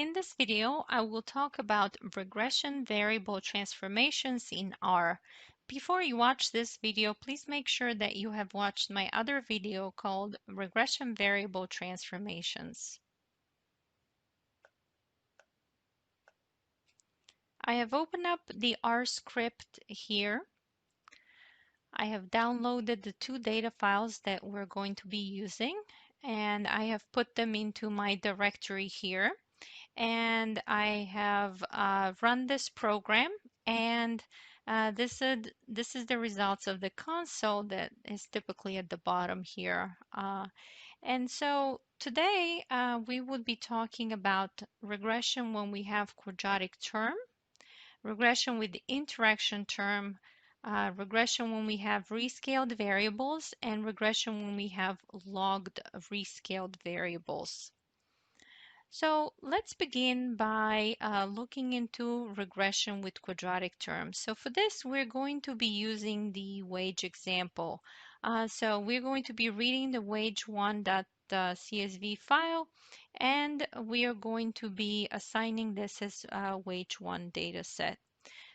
In this video, I will talk about regression variable transformations in R. Before you watch this video, please make sure that you have watched my other video called Regression Variable Transformations. I have opened up the R script here. I have downloaded the two data files that we're going to be using, and I have put them into my directory here. And I have run this program, and this is the results of the console that is typically at the bottom here. And so today we would be talking about regression when we have quadratic term, regression with the interaction term, regression when we have rescaled variables, and regression when we have logged rescaled variables. So let's begin by looking into regression with quadratic terms. So for this, we're going to be using the wage example. So we're going to be reading the wage1.csv file, and we are going to be assigning this as wage1 data set.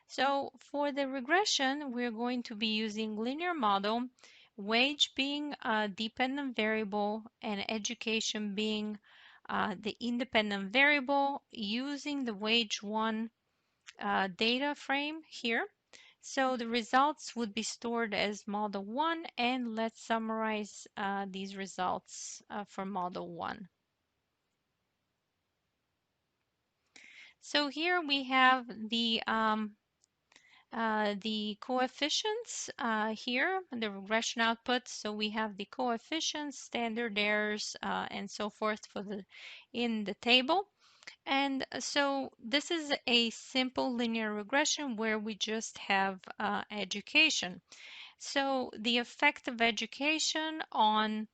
So for the regression, we're going to be using linear model, wage being a dependent variable and education being the independent variable, using the wage1 data frame here. So the results would be stored as model 1, and let's summarize these results for model 1. So here we have the coefficients here, the regression output. So we have the coefficients, standard errors, and so forth in the table. And so this is a simple linear regression where we just have education. So the effect of education on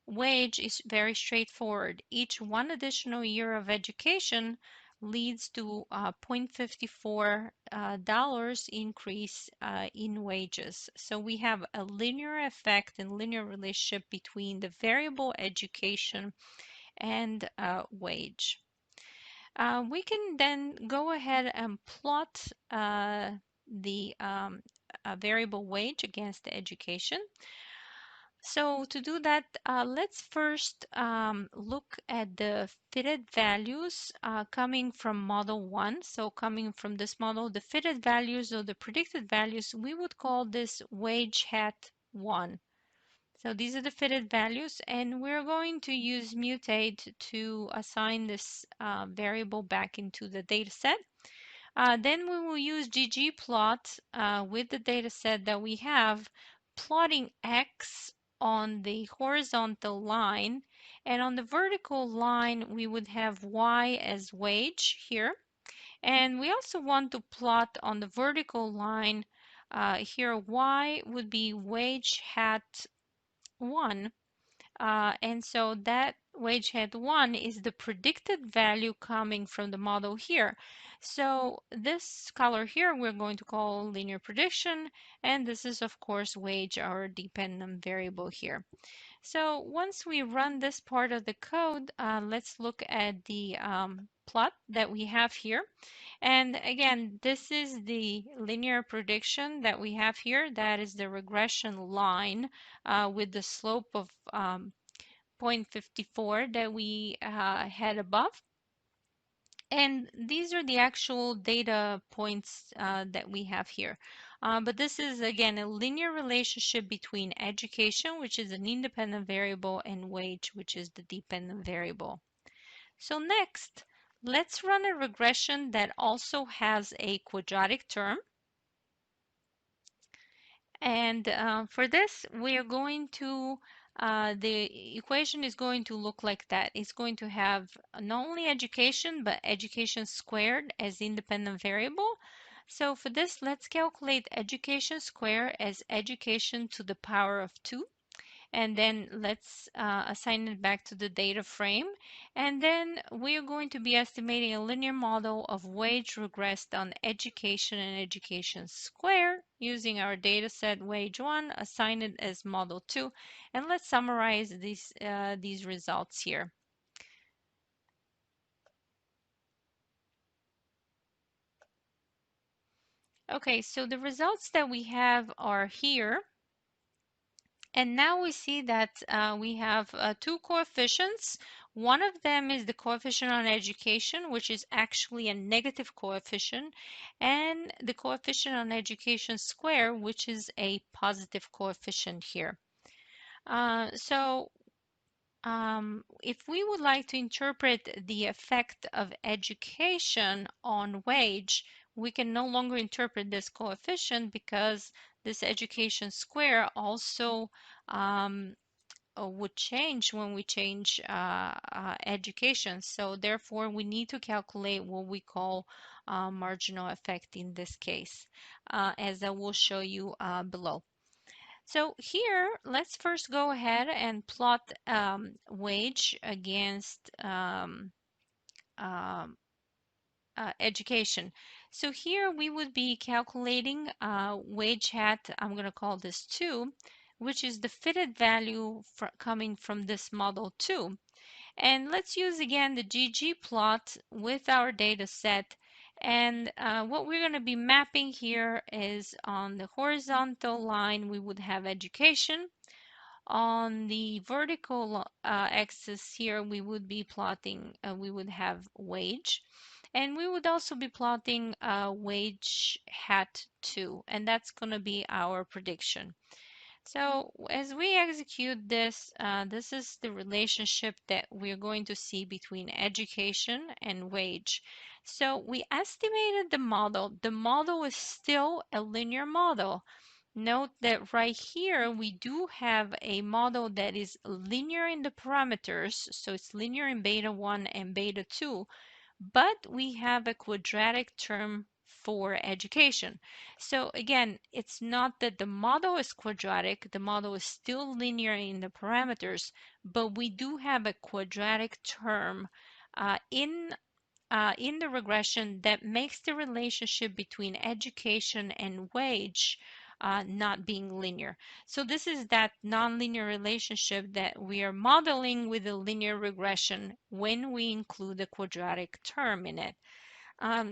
wage is very straightforward. Each one additional year of education leads to $0.54 increase in wages. So we have a linear effect and linear relationship between the variable education and wage. We can then go ahead and plot the variable wage against the education. So to do that, let's first look at the fitted values coming from model 1. So coming from this model, the fitted values or the predicted values, we would call this wage hat 1. So these are the fitted values, and we're going to use mutate to assign this variable back into the data set. Then we will use ggplot with the data set that we have, plotting x on the horizontal line, and on the vertical line we would have y as wage here. And we also want to plot on the vertical line here, y would be wage hat 1. And so that wage hat 1 is the predicted value coming from the model here. So this color here we're going to call linear prediction, and this is of course wage, our dependent variable here. So once we run this part of the code, let's look at the plot that we have here. And again, this is the linear prediction that we have here. That is the regression line with the slope of 0.54 that we had above. And these are the actual data points that we have here. But this is, again, a linear relationship between education, which is an independent variable, and wage, which is the dependent variable. So next, let's run a regression that also has a quadratic term. And for this, we are going to, the equation is going to look like that. It's going to have not only education, but education squared as independent variable. So for this, let's calculate education squared as education to the power of 2. And then let's assign it back to the data frame. And then we are going to be estimating a linear model of wage regressed on education and education square using our data set wage 1, assign it as model 2. And let's summarize these results here. Okay, so the results that we have are here. And now we see that we have two coefficients. One of them is the coefficient on education, which is actually a negative coefficient, and the coefficient on education square, which is a positive coefficient here. If we would like to interpret the effect of education on wage, we can no longer interpret this coefficient because this education square also would change when we change education. So therefore, we need to calculate what we call marginal effect in this case, as I will show you below. So here, let's first go ahead and plot wage against um, education. So here we would be calculating wage hat, I'm going to call this 2, which is the fitted value coming from this model 2. And let's use again the ggplot with our data set. And what we're going to be mapping here is on the horizontal line, we would have education. On the vertical axis here, we would be plotting, we would have wage. And we would also be plotting wage hat 2, and that's going to be our prediction. So as we execute this, this is the relationship that we're going to see between education and wage. So we estimated the model. The model is still a linear model. Note that right here we do have a model that is linear in the parameters, so it's linear in beta 1 and beta 2, but we have a quadratic term for education. So again, it's not that the model is quadratic, the model is still linear in the parameters, but we do have a quadratic term in the regression that makes the relationship between education and wage not being linear. So this is that nonlinear relationship that we are modeling with a linear regression when we include a quadratic term in it.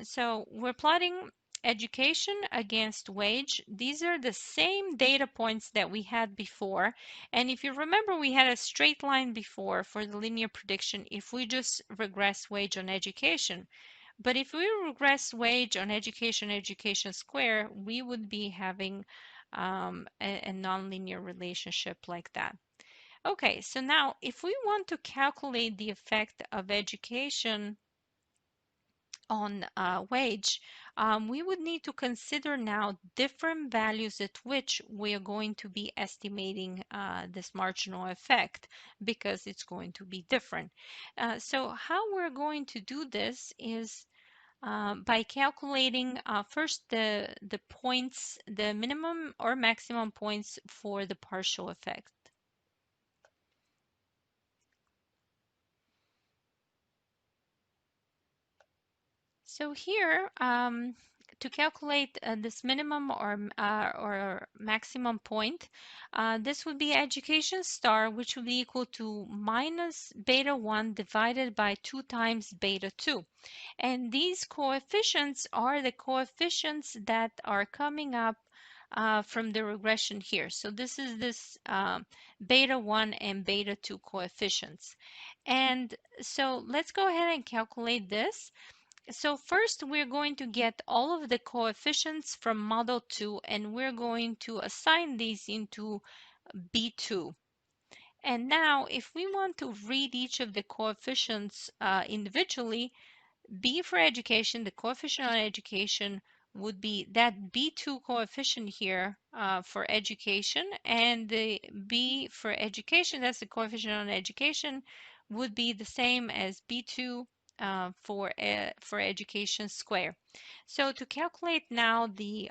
So we're plotting education against wage. These are the same data points that we had before. And if you remember, we had a straight line before for the linear prediction if we just regress wage on education. But if we regress wage on education, education square, we would be having a nonlinear relationship like that. Okay, so now if we want to calculate the effect of education on wage, we would need to consider now different values at which we are going to be estimating this marginal effect because it's going to be different. So how we're going to do this is by calculating first the points, the minimum or maximum points for the partial effect. So here, to calculate this minimum or maximum point, this would be education star, which would be equal to minus beta 1 divided by 2 times beta 2. And these coefficients are the coefficients that are coming up from the regression here. So this is this beta 1 and beta 2 coefficients. And so let's go ahead and calculate this. So first we're going to get all of the coefficients from model 2 and we're going to assign these into B2. And now if we want to read each of the coefficients individually, B for education, the coefficient on education would be that B2 coefficient here for education, and the B for education, that's the coefficient on education, would be the same as B2 for education square. So to calculate now the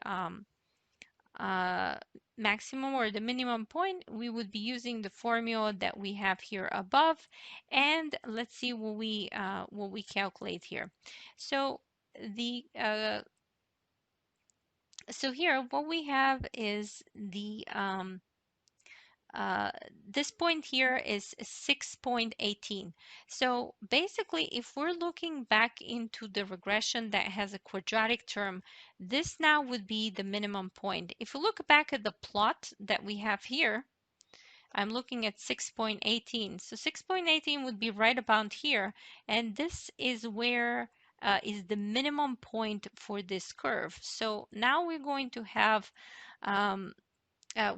uh, maximum or the minimum point, we would be using the formula that we have here above, and let's see what we calculate here. So the so here what we have is the uh, this point here is 6.18. So basically, if we're looking back into the regression that has a quadratic term, this now would be the minimum point. If you look back at the plot that we have here, I'm looking at 6.18. So 6.18 would be right about here. And this is where is the minimum point for this curve. So now we're going to have um,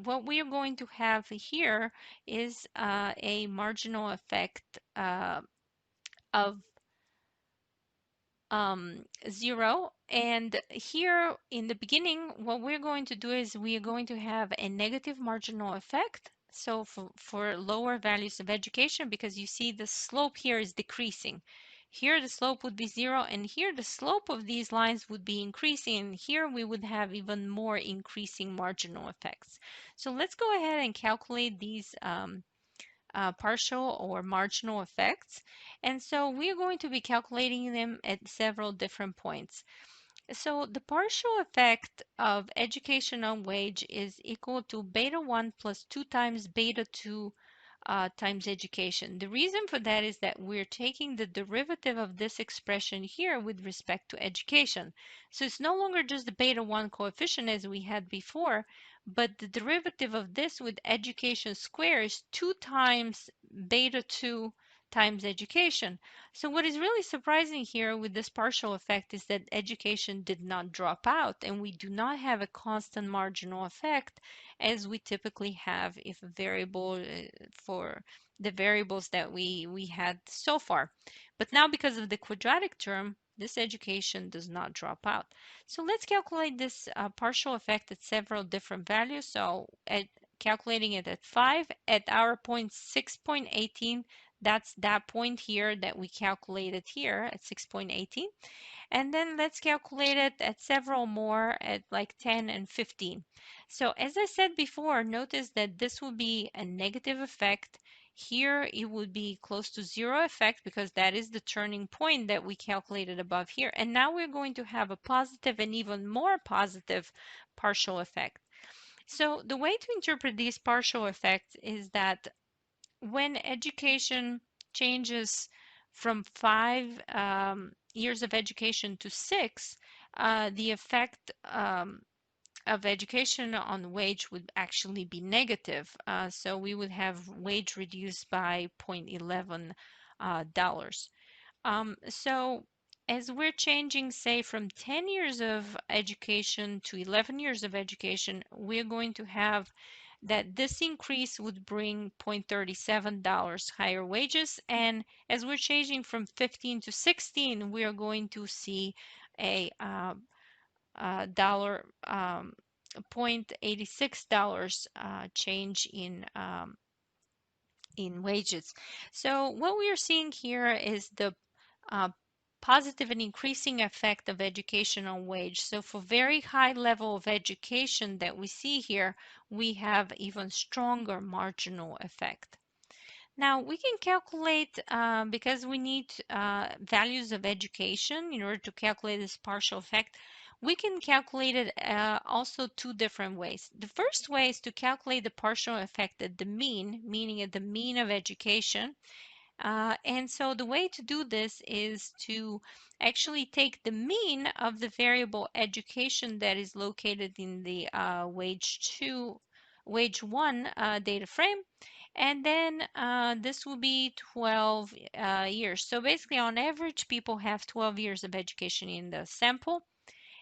what we are going to have here is a marginal effect of 0. And here in the beginning, what we're going to do is we are going to have a negative marginal effect. So for lower values of education, because you see the slope here is decreasing. Here the slope would be 0, and here the slope of these lines would be increasing, and here we would have even more increasing marginal effects. So let's go ahead and calculate these partial or marginal effects. And so we're going to be calculating them at several different points. So the partial effect of education on wage is equal to beta 1 plus 2 times beta 2 times education. The reason for that is that we're taking the derivative of this expression here with respect to education. So it's no longer just the beta 1 coefficient as we had before, but the derivative of this with education squared is 2 times beta 2 times education. So what is really surprising here with this partial effect is that education did not drop out, and we do not have a constant marginal effect as we typically have if a variable for the variables that we had so far. But now because of the quadratic term, this education does not drop out. So let's calculate this partial effect at several different values. So at calculating it at 5, at our point 6.18, that's that point here that we calculated here at 6.18. And then let's calculate it at several more at like 10 and 15. So as I said before, notice that this will be a negative effect. Here it would be close to 0 effect because that is the turning point that we calculated above here. And now we're going to have a positive and even more positive partial effect. So the way to interpret these partial effects is that when education changes from 5 years of education to 6, the effect of education on wage would actually be negative. So we would have wage reduced by 0.11 dollars. So as we're changing, say, from 10 years of education to 11 years of education, we're going to have that this increase would bring $0.37 higher wages. And as we're changing from 15 to 16, we are going to see a dollar $0.86 change in wages. So what we are seeing here is the uh, positive and increasing effect of education on wage. So for very high level of education that we see here, we have even stronger marginal effect. Now we can calculate, because we need values of education in order to calculate this partial effect, we can calculate it also two different ways. The first way is to calculate the partial effect at the mean, meaning at the mean of education. And so the way to do this is to actually take the mean of the variable education that is located in the wage 1 data frame. And then this will be 12 years. So basically, on average, people have 12 years of education in the sample.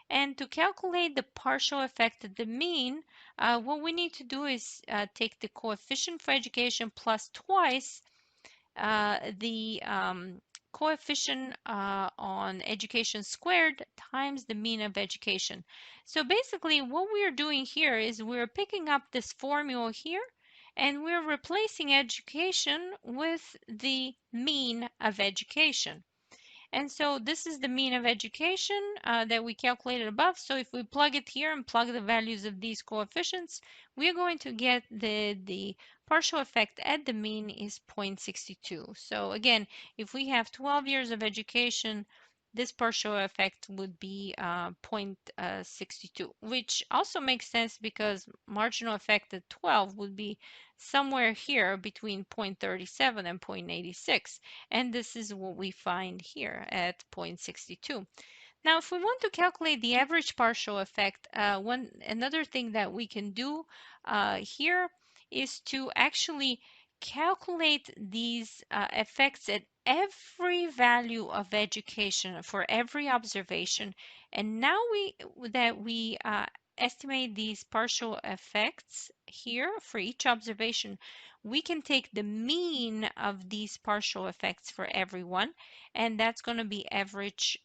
And to calculate the partial effect of the mean, what we need to do is take the coefficient for education plus twice the coefficient on education squared times the mean of education. So basically what we are doing here is we're picking up this formula here and we're replacing education with the mean of education. And so this is the mean of education that we calculated above. So if we plug it here and plug the values of these coefficients, we're going to get the partial effect at the mean is 0.62. So again, if we have 12 years of education this partial effect would be 0.62, which also makes sense because marginal effect at 12 would be somewhere here between 0.37 and 0.86, and this is what we find here at 0.62. Now, if we want to calculate the average partial effect, another thing that we can do here is to actually calculate these effects at every value of education for every observation. And now we estimate these partial effects here for each observation, we can take the mean of these partial effects for everyone, and that's going to be average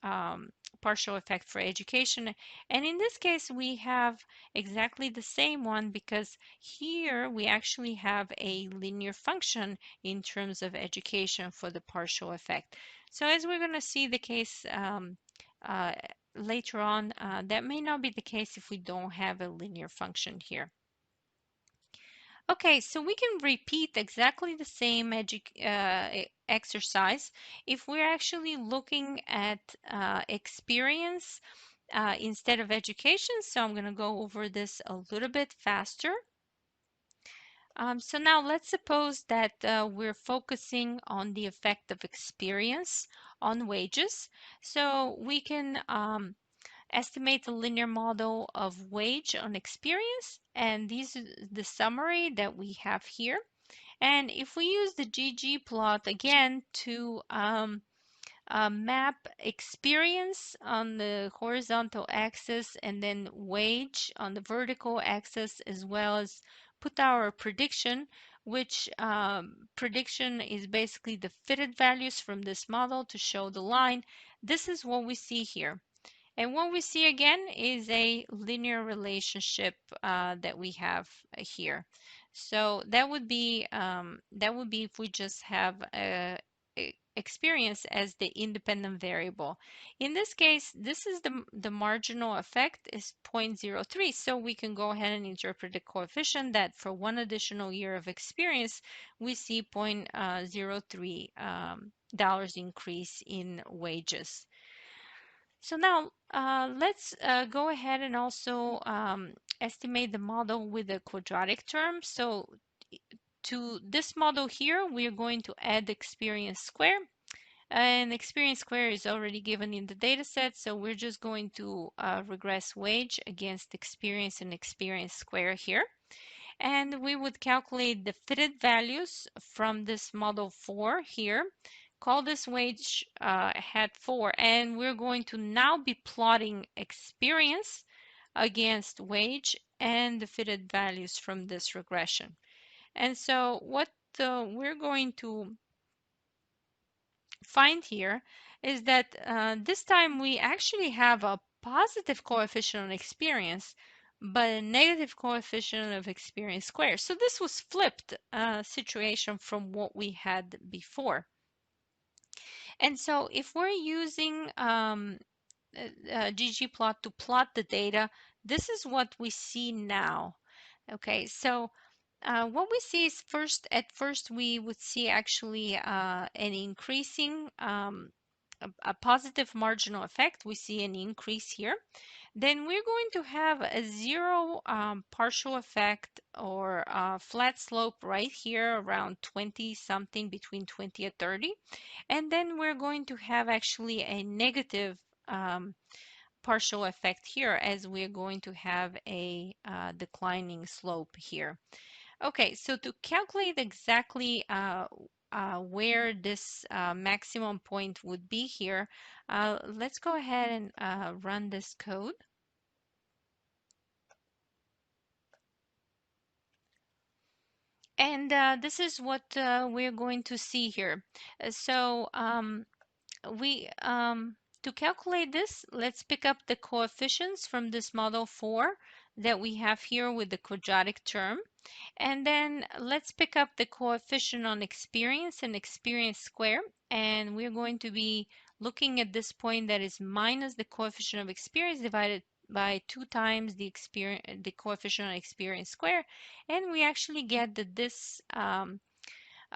partial effect for education. And in this case, we have exactly the same one because here we actually have a linear function in terms of education for the partial effect. So as we're going to see the case uh, later on, that may not be the case if we don't have a linear function here. Okay, so we can repeat exactly the same exercise if we're actually looking at experience instead of education. So I'm going to go over this a little bit faster. So now let's suppose that we're focusing on the effect of experience on wages. So we can estimate the linear model of wage on experience, and this is the summary that we have here. And if we use the ggplot again to map experience on the horizontal axis and then wage on the vertical axis, as well as put our prediction, which prediction is basically the fitted values from this model to show the line. This is what we see here. And what we see again is a linear relationship that we have here. So that would be if we just have experience as the independent variable. In this case, this is the marginal effect is 0.03. So we can go ahead and interpret the coefficient that for one additional year of experience, we see 0.03 dollars increase in wages. So now let's go ahead and also estimate the model with a quadratic term. So to this model here, we are going to add experience square. And experience square is already given in the data set, so we're just going to regress wage against experience and experience square here. And we would calculate the fitted values from this model 4 here. Call this wage hat 4, and we're going to now be plotting experience against wage and the fitted values from this regression. And so what we're going to find here is that this time we actually have a positive coefficient of experience, but a negative coefficient of experience squared. So this was flipped situation from what we had before. And so if we're using ggplot to plot the data, this is what we see now. Okay, so what we see is at first we would see actually an increasing, a positive marginal effect. We see an increase here. Then we're going to have a zero partial effect or flat slope right here around 20 something, between 20 and 30. And then we're going to have actually a negative partial effect here, as we're going to have a declining slope here. Okay, so to calculate exactly where this maximum point would be here, let's go ahead and run this code. And this is what we're going to see here. So we to calculate this, let's pick up the coefficients from this model 4 that we have here with the quadratic term. And then let's pick up the coefficient on experience and experience square. And we're going to be looking at this point that is minus the coefficient of experience divided by 2 times the coefficient on experience square. And we actually get that this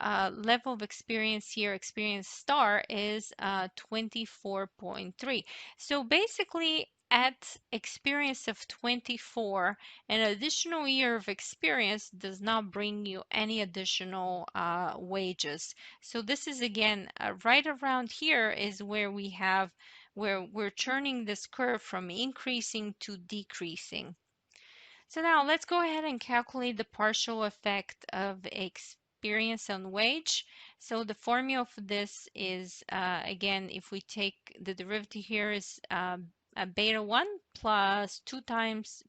level of experience here, experience star, is 24.3. So basically, at experience of 24, an additional year of experience does not bring you any additional wages. So this is again right around here is where we have where we're turning this curve from increasing to decreasing. So now let's go ahead and calculate the partial effect of experience on wage. So the formula for this is, again, if we take the derivative here is beta 1 plus 2 times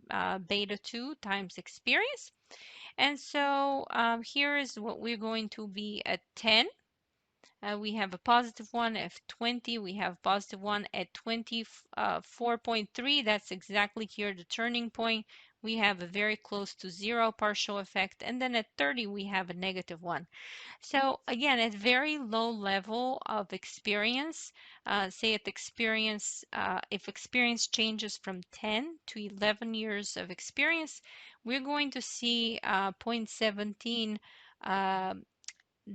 beta 2 times experience. And so here is what we're going to be at 10. We have a positive one at 20. We have positive one at 24.3. That's exactly here the turning point. We have a very close to zero partial effect. And then at 30, we have a negative one. So again, at very low level of experience, say at experience, if experience changes from 10 to 11 years of experience, we're going to see 0.17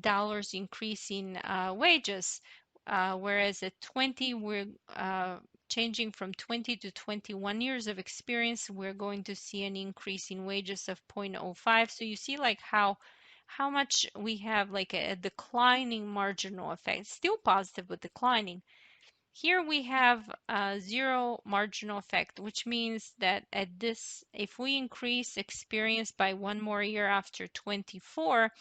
dollars increase in wages, whereas at 20 we're changing from 20 to 21 years of experience, we're going to see an increase in wages of 0.05. So you see like how much we have like a declining marginal effect, still positive but declining. Here we have zero marginal effect, which means that at this, if we increase experience by one more year after 24,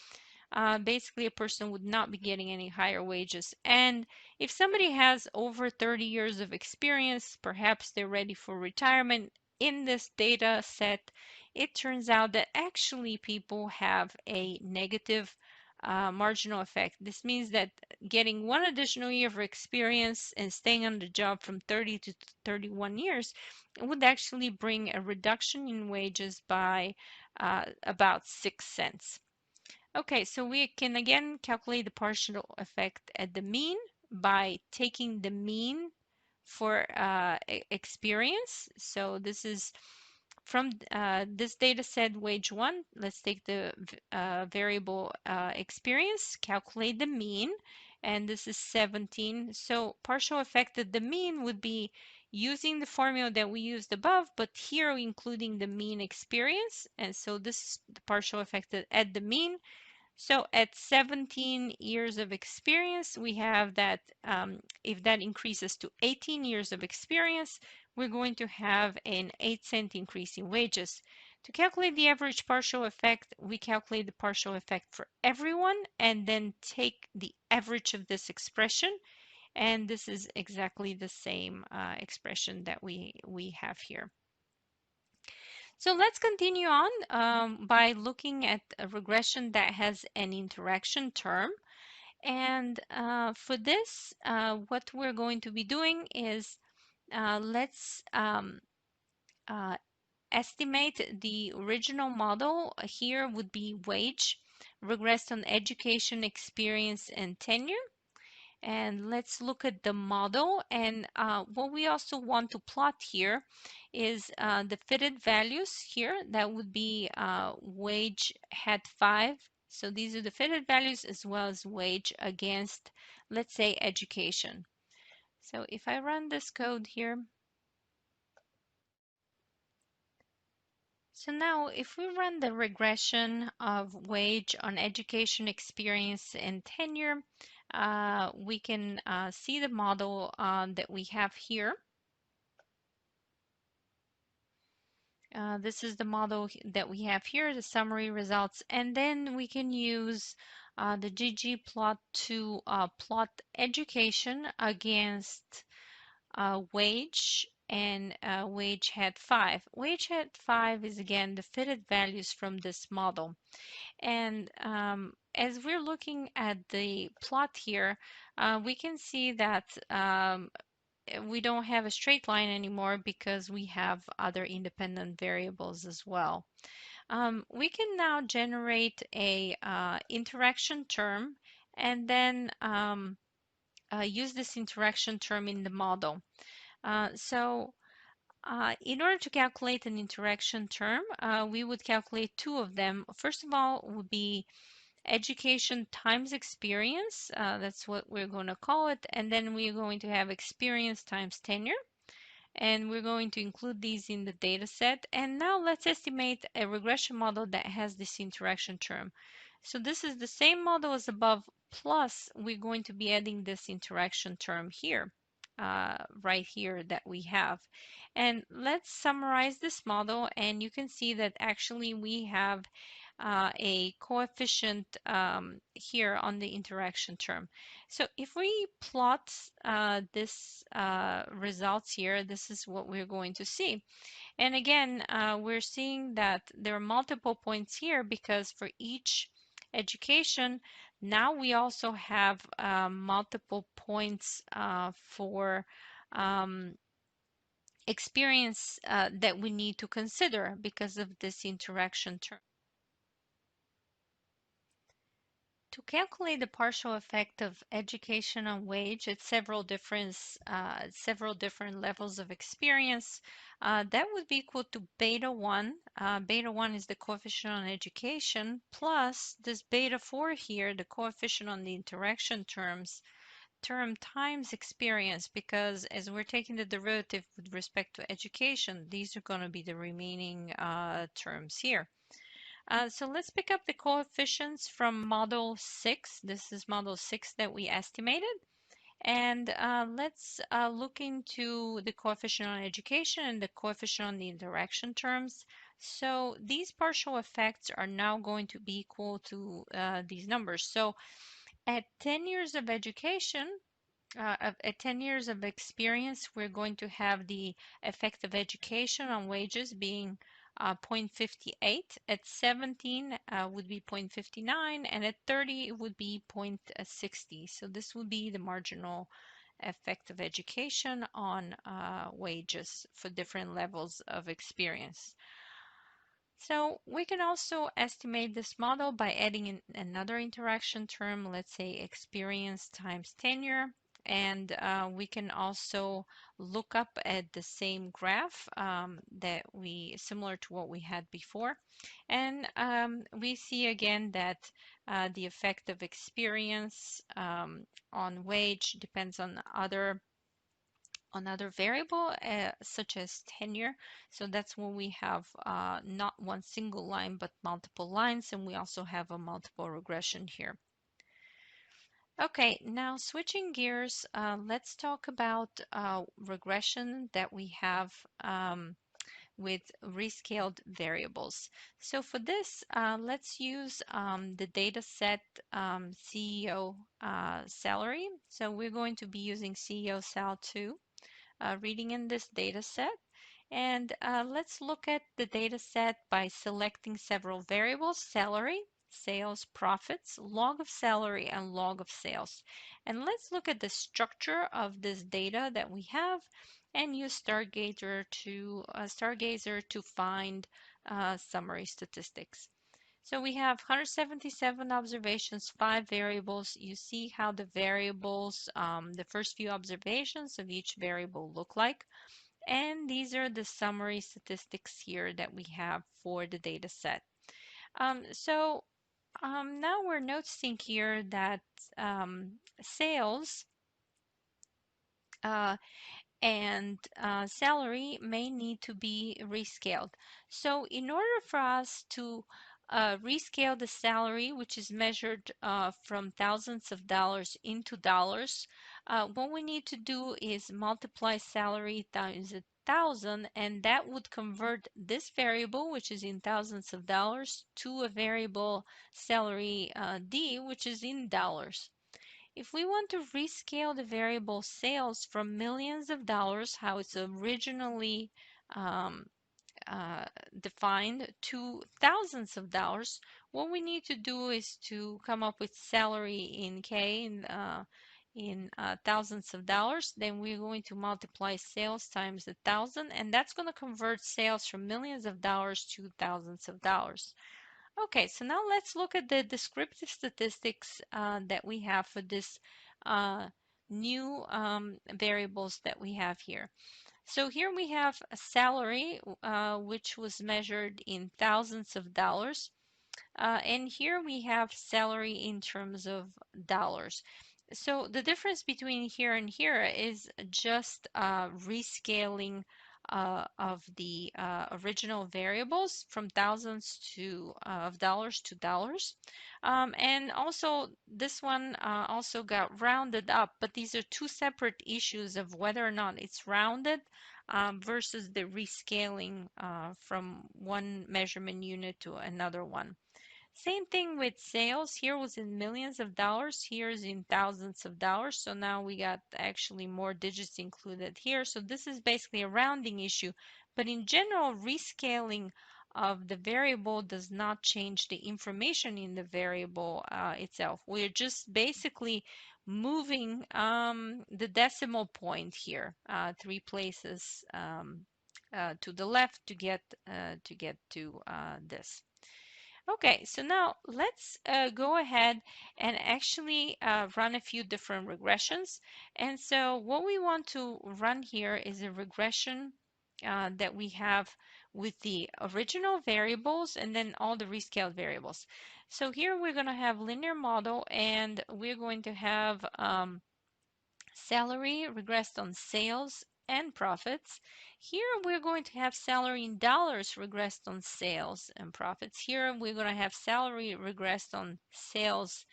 basically a person would not be getting any higher wages. And if somebody has over 30 years of experience, perhaps they're ready for retirement, in this data set, it turns out that actually people have a negative marginal effect. This means that getting one additional year of experience and staying on the job from 30 to 31 years would actually bring a reduction in wages by about 6 cents. Okay, so we can again calculate the partial effect at the mean by taking the mean for experience. So this is from this data set wage 1. Let's take the variable experience, calculate the mean, and this is 17. So partial effect at the mean would be using the formula that we used above, but here including the mean experience. And so this is the partial effect at the mean. So at 17 years of experience, we have that if that increases to 18 years of experience, we're going to have an 8-cent increase in wages. To calculate the average partial effect, we calculate the partial effect for everyone and then take the average of this expression. And this is exactly the same expression that we have here. So let's continue on by looking at a regression that has an interaction term. And for this, what we're going to be doing is let's uh, estimate the original model. Here would be wage, regressed on education, experience, and tenure. And let's look at the model. And what we also want to plot here is the fitted values here. That would be wage had 5. So these are the fitted values as well as wage against, let's say, education. So if I run this code here, so now if we run the regression of wage on education, experience, and tenure, we can see the model that we have here. This is the model that we have here, the summary results, and then we can use the ggplot to plot education against wage, and wage had 5. Wage had 5 is again the fitted values from this model. And as we're looking at the plot here, we can see that we don't have a straight line anymore because we have other independent variables as well. We can now generate a interaction term and then use this interaction term in the model. In order to calculate an interaction term, we would calculate two of them. First of all, would be education times experience, that's what we're going to call it, and then we're going to have experience times tenure, and we're going to include these in the data set. And now let's estimate a regression model that has this interaction term. So this is the same model as above, plus we're going to be adding this interaction term here, right here that we have. And let's summarize this model, and you can see that actually we have a coefficient here on the interaction term. So if we plot this results here, this is what we're going to see. And again, we're seeing that there are multiple points here because for each education, now we also have multiple points for um, experience that we need to consider because of this interaction term. To calculate the partial effect of education on wage at several different levels of experience, that would be equal to beta 1. Beta 1 is the coefficient on education, plus this beta 4 here, the coefficient on the interaction term times experience, because as we're taking the derivative with respect to education, these are going to be the remaining terms here. So let's pick up the coefficients from model 6. This is model 6 that we estimated. And let's look into the coefficient on education and the coefficient on the interaction terms. So these partial effects are now going to be equal to these numbers. So at 10 years of education, at 10 years of experience, we're going to have the effect of education on wages being 0.58. At 17 would be 0.59, and at 30 it would be 0.60. So this would be the marginal effect of education on wages for different levels of experience. So we can also estimate this model by adding in another interaction term, let's say experience times tenure. And we can also look up at the same graph similar to what we had before. And we see again that the effect of experience on wage depends on another variable such as tenure. So that's when we have not one single line but multiple lines, and we also have a multiple regression here. Okay, now switching gears, let's talk about regression that we have with rescaled variables. So for this, let's use the data set CEO salary. So we're going to be using CEO sal 2. Reading in this data set. And let's look at the data set by selecting several variables: salary, sales, profits, log of salary, and log of sales. And let's look at the structure of this data that we have and use Stargazer to find summary statistics. So we have 177 observations, 5 variables. You see how the variables, the first few observations of each variable look like. And these are the summary statistics here that we have for the data set. Now we're noticing here that sales and salary may need to be rescaled. So in order for us to rescale the salary, which is measured from thousands of dollars into dollars, what we need to do is multiply salary times 1,000, and that would convert this variable, which is in thousands of dollars, to a variable salary D, which is in dollars. If we want to rescale the variable sales from millions of dollars, how it's originally um, defined, to thousands of dollars, what we need to do is to come up with salary in K in thousands of dollars. Then we're going to multiply sales times 1,000, and that's going to convert sales from millions of dollars to thousands of dollars. Okay, so now let's look at the descriptive statistics that we have for this new variables that we have here. So here we have a salary which was measured in thousands of dollars. And here we have salary in terms of dollars. So the difference between here and here is just rescaling of the original variables from thousands to of dollars to dollars. And also this one also got rounded up, but these are two separate issues of whether or not it's rounded versus the rescaling from one measurement unit to another one. Same thing with sales. Here was in millions of dollars. Here is in thousands of dollars. So now we got actually more digits included here. So this is basically a rounding issue. But in general, rescaling of the variable does not change the information in the variable itself. We're just basically moving the decimal point here 3 places to the left to get to this. Okay, so now let's go ahead and actually run a few different regressions. And so what we want to run here is a regression that we have with the original variables and then all the rescaled variables. So here we're going to have linear model and we're going to have salary regressed on sales and profits. Here we're going to have salary in dollars regressed on sales and profits. Here we're going to have salary regressed on sales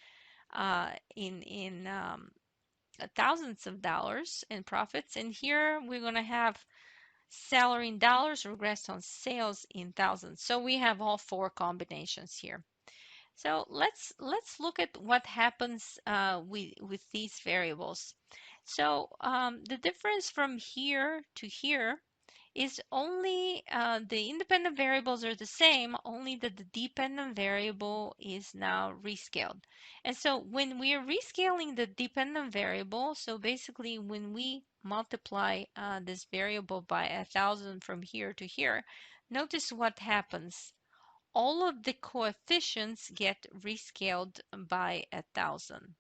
in thousands of dollars in profits. And here we're going to have salary in dollars regressed on sales in thousands. So we have all four combinations here. So let's look at what happens with these variables. So the difference from here to here is only the independent variables are the same, only that the dependent variable is now rescaled. And so when we are rescaling the dependent variable, so basically when we multiply this variable by 1,000 from here to here, notice what happens. All of the coefficients get rescaled by 1,000.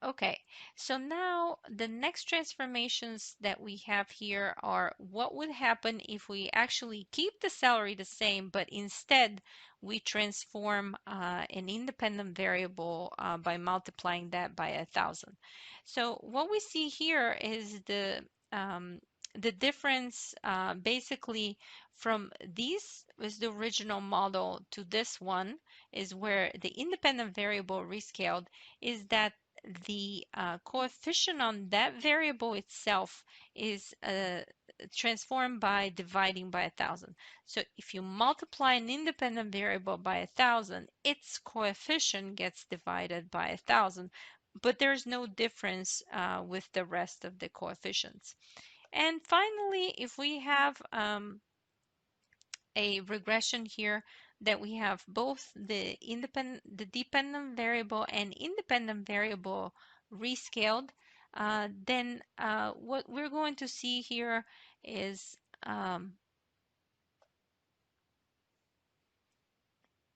Okay, so now the next transformations that we have here are what would happen if we actually keep the salary the same, but instead we transform an independent variable by multiplying that by 1,000. So what we see here is the difference basically from this is the original model to this one is where the independent variable rescaled is that the coefficient on that variable itself is transformed by dividing by 1,000. So if you multiply an independent variable by 1,000, its coefficient gets divided by 1,000, but there's no difference with the rest of the coefficients. And finally, if we have a regression here that we have both the dependent variable and independent variable rescaled, then what we're going to see here is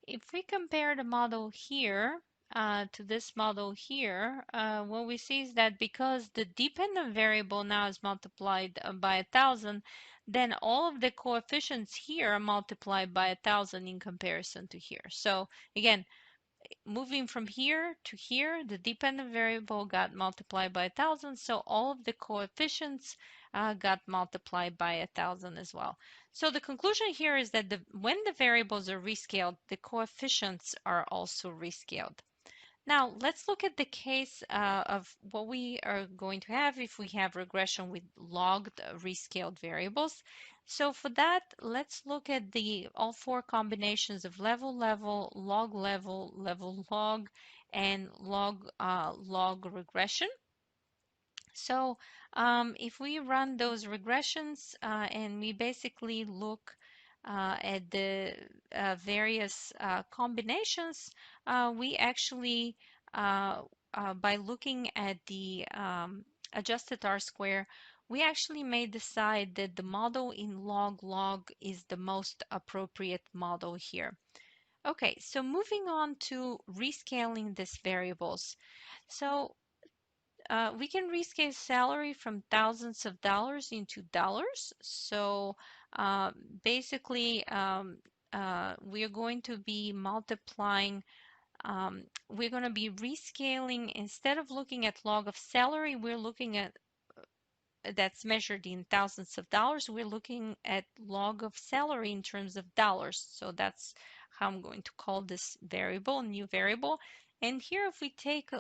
if we compare the model here to this model here, what we see is that because the dependent variable now is multiplied by 1,000, then all of the coefficients here are multiplied by 1,000 in comparison to here. So again, moving from here to here, the dependent variable got multiplied by 1,000, so all of the coefficients got multiplied by 1,000 as well. So the conclusion here is that when the variables are rescaled, the coefficients are also rescaled. Now, let's look at the case of what we are going to have if we have regression with logged rescaled variables. So for that, let's look at the all four combinations of level, level, level, log, and log regression. So if we run those regressions and we basically look at the various combinations, we actually, by looking at the adjusted R-square, we actually may decide that the model in log is the most appropriate model here. Okay, so moving on to rescaling these variables. So we can rescale salary from thousands of dollars into dollars. So basically, we're going to be multiplying, we're going to be rescaling. Instead of looking at log of salary, we're looking at that's measured in thousands of dollars. We're looking at log of salary in terms of dollars. So that's how I'm going to call this variable, new variable. And here, if we take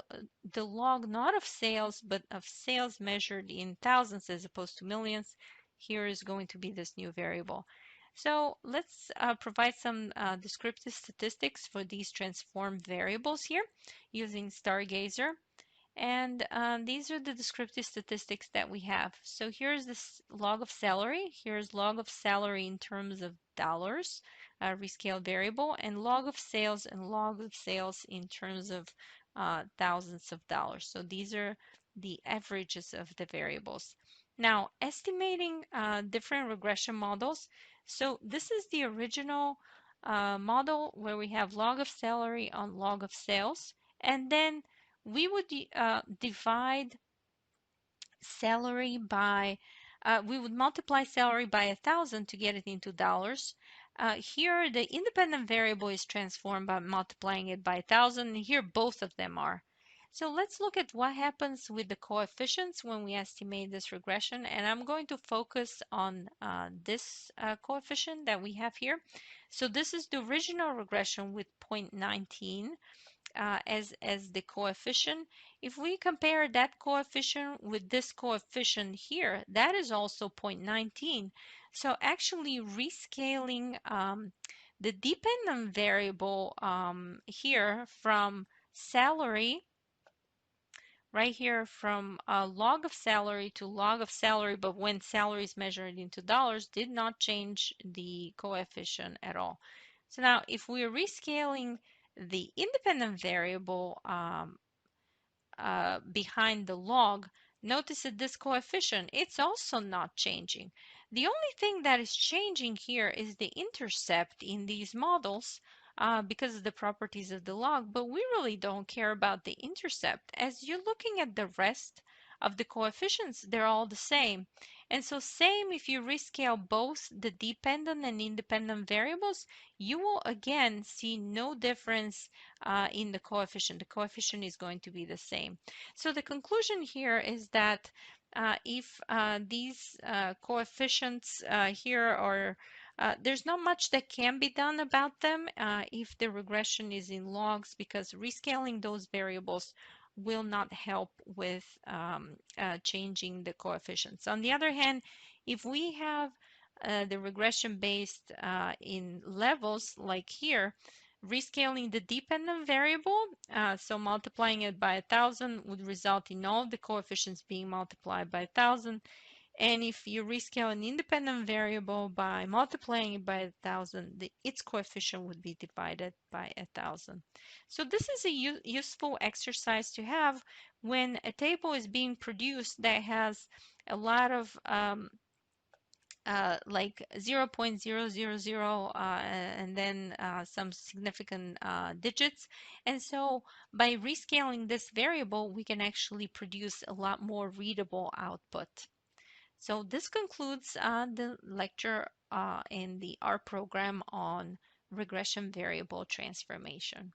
the log not of sales, but of sales measured in thousands as opposed to millions, here is going to be this new variable. So let's provide some descriptive statistics for these transformed variables here using Stargazer. And these are the descriptive statistics that we have. So here's this log of salary. Here's log of salary in terms of dollars, rescaled variable, and log of sales in terms of thousands of dollars. So these are the averages of the variables. Now, estimating different regression models. So this is the original model where we have log of salary on log of sales. And then we would divide salary by, we would multiply salary by 1,000 to get it into dollars. Here, the independent variable is transformed by multiplying it by 1,000. And here, both of them are. So let's look at what happens with the coefficients when we estimate this regression. And I'm going to focus on this coefficient that we have here. So this is the original regression with 0.19 as the coefficient. If we compare that coefficient with this coefficient here, that is also 0.19. So actually rescaling the dependent variable here from salary, right here from log of salary to log of salary, but when salary is measured into dollars, did not change the coefficient at all. So now if we're rescaling the independent variable behind the log, notice that this coefficient, it's also not changing. The only thing that is changing here is the intercept in these models because of the properties of the log, but we really don't care about the intercept. As you're looking at the rest of the coefficients, they're all the same. And so same if you rescale both the dependent and independent variables, you will again see no difference in the coefficient. The coefficient is going to be the same. So the conclusion here is that if these coefficients here are there's not much that can be done about them if the regression is in logs, because rescaling those variables will not help with changing the coefficients. On the other hand, if we have the regression based in levels like here, rescaling the dependent variable, so multiplying it by 1,000 would result in all the coefficients being multiplied by 1,000. And if you rescale an independent variable by multiplying it by 1,000, its coefficient would be divided by 1,000. So this is a useful exercise to have when a table is being produced that has a lot of like 0.000 and then some significant digits. And so by rescaling this variable, we can actually produce a lot more readable output. So this concludes the lecture in the R program on regression variable transformation.